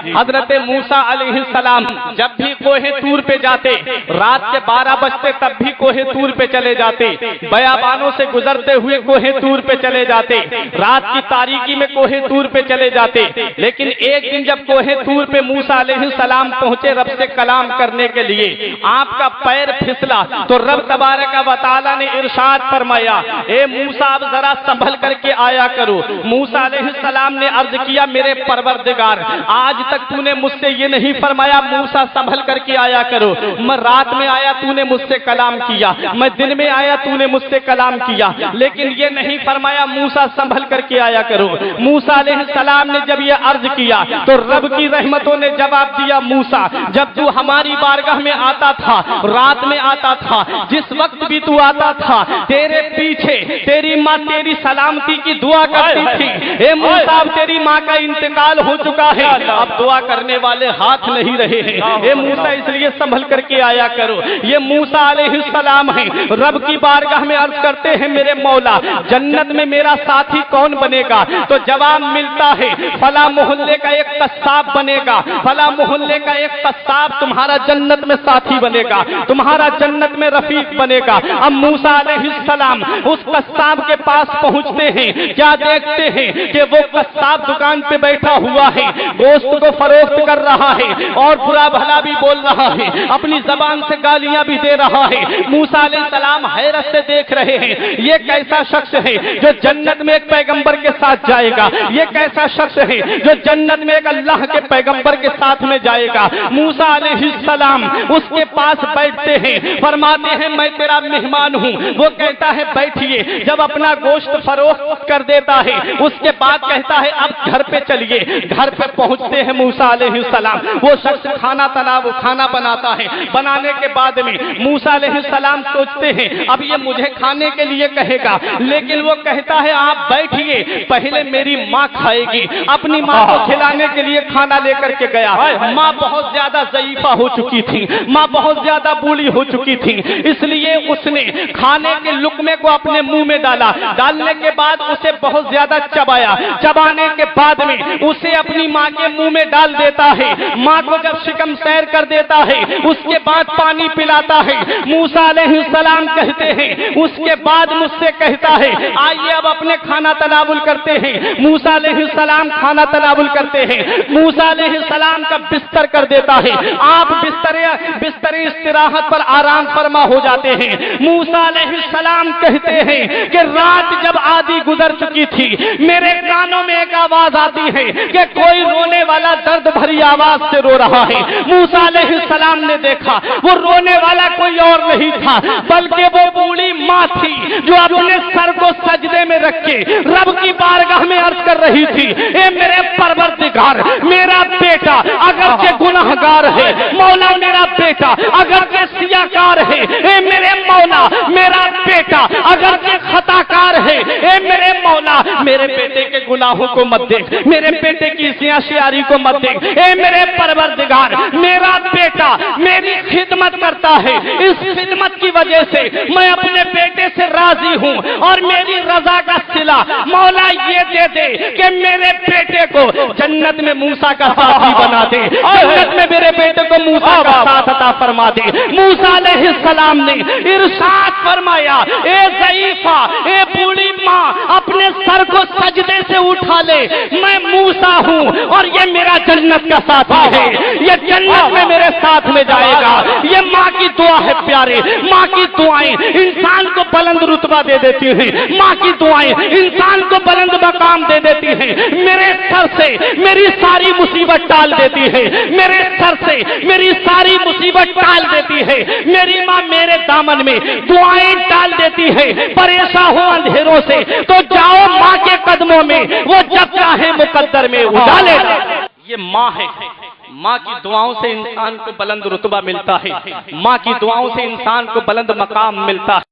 हजरत मूसा अलैहिस्सलाम जब भी कोहे तूर पे जाते, रात के 12 बजते तब भी कोहे तूर पे चले जाते, बयाबानों से गुजरते हुए कोहे तूर पे चले जाते, रात की तारीकी में कोहे तूर पे चले जाते। लेकिन एक दिन जब कोहे तूर पे मूसा अलैहिस्सलाम पहुंचे रब से कलाम करने के लिए, आपका पैर फिसला तो रब तबारक व तआला ने इरशाद फरमाया, ए मूसा अब जरा संभल करके आया करो। मूसा अलैहिस्सलाम ने अर्ज किया, मेरे परवरदिगार आज तक तूने मुझसे ये नहीं फरमाया मूसा संभल करके आया करो। मैं रात में आया तूने मुझसे कलाम किया, मैं दिन में आया तूने मुझसे कलाम किया, लेकिन ये नहीं फरमाया मूसा संभल करके आया करो। मूसा अलैहिस्सलाम ने जब ये अर्ज किया तो रब की रहमतों ने जवाब दिया, मूसा जब तू हमारी बारगाह में आता था, रात में आता था, जिस वक्त भी तू आता था, तेरे पीछे तेरी माँ तेरी सलामती की दुआ करती थी। ए मूसा अब तेरी माँ का इंतकाल हो चुका है, अब दुआ करने वाले हाथ नहीं रहे हैं। ए मूसा इसलिए संभल करके आया करो। ये मूसा अलैहिस्सलाम है, रब की बारगाह में अर्ज करते हैं, मेरे मौला जन्नत में मेरा साथी कौन बनेगा? तो जवाब मिलता है, फला मोहल्ले का एक कस्साब बनेगा, फला मोहल्ले का एक कस्साब तुम्हारा जन्नत में साथी बनेगा, तुम्हारा जन्नत में रफीक बनेगा। अब मूसा अलैहिस्सलाम उस कस्साब के पास पहुंचते हैं, क्या देखते हैं कि वो कस्साब दुकान पे बैठा हुआ है, गोश्त को फरोख्त कर रहा है और बुरा भला भी बोल रहा है, अपनी जबान से गालियां भी दे रहा है। मूसा अलैहिस्सलाम हैरत से देख रहे हैं, ये कैसा शख्स है जो जन्नत में एक पैगंबर के साथ जाएगा, ये कैसा शख्स है जो जन्नत में एक अल्लाह के पैगंबर के साथ में जाएगा। मूसा अलैहिस्सलाम उसके पास बैठते हैं, फरमाते हैं मैं तेरा मेहमान हूँ। वो कहता है बैठिए, जब अपना गोश्त फरोख्त कर देता है उसके बाद कहता है अब घर पे चलिए। घर पे पहुंचते हैं मूसा अलैहिस्सलाम, वो शख्स खाना बनाता है। बनाने के बाद में मूसा अलैहिस्सलाम सोचते हैं अब ये मुझे खाने के लिए कहेगा, लेकिन वो कहता है आप बैठिए, पहले मेरी माँ खाएगी। अपनी माँ को खिलाने के लिए खाना लेकर के गया। माँ बहुत ज्यादा ज़ईफा हो चुकी थी, माँ बहुत ज्यादा बूढ़ी हो चुकी थी, इसलिए उसने खाने के लुकमे को अपने मुंह में डाला। डालने के बाद उसे बहुत ज्यादा चबाया, चबाने के बाद में उसे अपनी माँ के मुंह में डाल देता है। माँ को जब शिकम सैर कर देता है उसके बाद पानी पिलाता है। मूसा अलैहिस्सलाम कहते हैं उसके बाद मुझसे कहता है आइए अब अपने खाना तनावुल करते हैं। मूसा अलैहिस्सलाम खाना तनावुल करते हैं। मूसा अलैहिस्सलाम का बिस्तर कर देता है, आप बिस्तर इस्तिराहत पर आराम फरमा हो जाते हैं। मूसा अलैहिस्सलाम कहते हैं कि रात जब आधी गुजर चुकी थी, मेरे कानों में एक आवाज आती है कि कोई रोने वाला दर्द भरी आवाज से रो रहा है। मूसा अलैहिस्सलाम ने देखा वो रोने वाला कोई और नहीं था बल्कि वो बूढ़ी माँ थी जो अपने सर को सजदे में रख के रब की बारगाह में अर्ज कर रही थी, ए मेरे परवरदिगार मेरा बेटा अगरचे गुनाहगार है, मौला मेरा बेटा अगरचे सियाकार है, ए मेरे मौला मेरा बेटा अगरचे खताकार है, ए मेरे मौला मेरे बेटे के गुनाहों को मत देख, मेरे बेटे की सियाशियारी को मत देख, ए मेरे परवरदिगार मेरा बेटा मेरी खिदमत करता है, इस खिदमत की वजह से मैं अपने बेटे से राजी हूँ और मेरी रजा का सिला मौला ये दे दे कि मेरे बेटे को जन्नत में मूसा का साथी बना दे, जन्नत में मेरे बेटे को मूसा का साथ अता फरमा दे। मूसा अलैहिस्सलाम ने इरशाद फरमाया, ए ज़ईफा, ए बूढ़ी माँ अपने सर को सजदे से उठा ले, मैं मूसा हूँ और ये मेरा जन्नत का साथी है, ये जन्नत में मेरे साथ में जाएगा। ये माँ की दुआ है प्यारे, माँ की दुआएं इंसान को बुलंद रुतबा दे देती हैं, माँ की दुआएं इंसान को बुलंद मकाम दे देती हैं। मेरे सर से मेरी सारी मुसीबत टाल देती है, मेरे सर से मेरी सारी मुसीबत टाल देती है। मेरी माँ मेरे दामन में दुआएं डाल देती है, परेशान हो अंधेरों से तो जाओ माँ के कदमों में, वो जब चाहे मुकद्दर में उड़ाले। ये माँ है, माँ की दुआओं से इंसान को बुलंद रुतबा मिलता है, माँ की दुआओं से इंसान को बुलंद मकाम मिलता है।